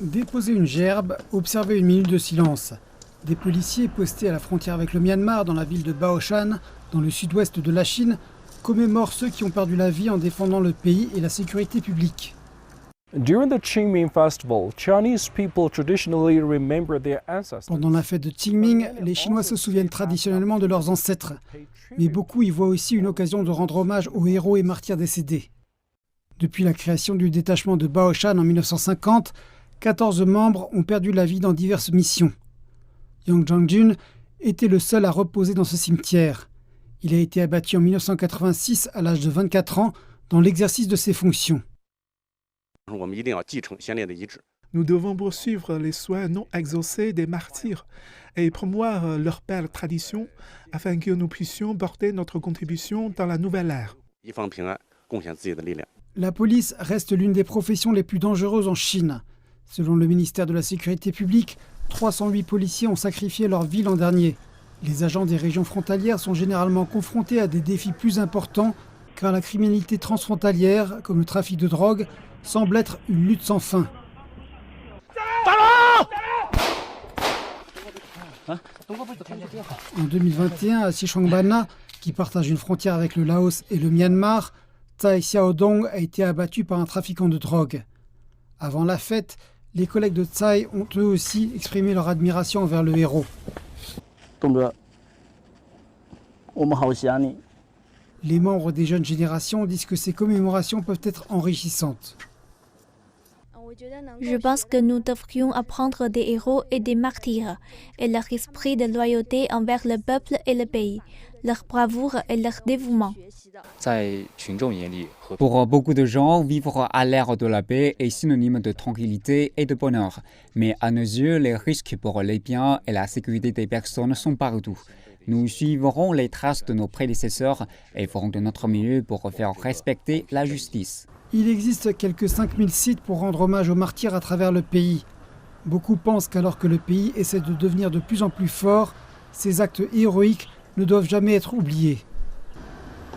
Déposer une gerbe, observer une minute de silence. Des policiers postés à la frontière avec le Myanmar, dans la ville de Baoshan, dans le sud-ouest de la Chine, commémorent ceux qui ont perdu la vie en défendant le pays et la sécurité publique. During the Qingming Festival, Chinese people traditionally remember their ancestors. Pendant la fête de Qingming, les Chinois se souviennent traditionnellement de leurs ancêtres. Mais beaucoup y voient aussi une occasion de rendre hommage aux héros et martyrs décédés. Depuis la création du détachement de Baoshan en 1950, 14 membres ont perdu la vie dans diverses missions. Yang Zhangjun était le seul à reposer dans ce cimetière. Il a été abattu en 1986 à l'âge de 24 ans dans l'exercice de ses fonctions. Nous devons poursuivre les soins non exaucés des martyrs et promouvoir leur belle tradition afin que nous puissions porter notre contribution dans la nouvelle ère. La police reste l'une des professions les plus dangereuses en Chine. Selon le ministère de la Sécurité publique, 308 policiers ont sacrifié leur vie l'an dernier. Les agents des régions frontalières sont généralement confrontés à des défis plus importants car la criminalité transfrontalière, comme le trafic de drogue, semble être une lutte sans fin. En 2021, à Xishuangbanna, qui partage une frontière avec le Laos et le Myanmar, Tsai Xiaodong a été abattu par un trafiquant de drogue. Avant la fête, les collègues de Tsai ont eux aussi exprimé leur admiration envers le héros. Les membres des jeunes générations disent que ces commémorations peuvent être enrichissantes. Je pense que nous devrions apprendre des héros et des martyrs, et leur esprit de loyauté envers le peuple et le pays, leur bravoure et leur dévouement. Pour beaucoup de gens, vivre à l'ère de la paix est synonyme de tranquillité et de bonheur. Mais à nos yeux, les risques pour les biens et la sécurité des personnes sont partout. Nous suivrons les traces de nos prédécesseurs et ferons de notre mieux pour faire respecter la justice. Il existe quelques 5000 sites pour rendre hommage aux martyrs à travers le pays. Beaucoup pensent qu'alors que le pays essaie de devenir de plus en plus fort, ces actes héroïques ne doivent jamais être oubliés.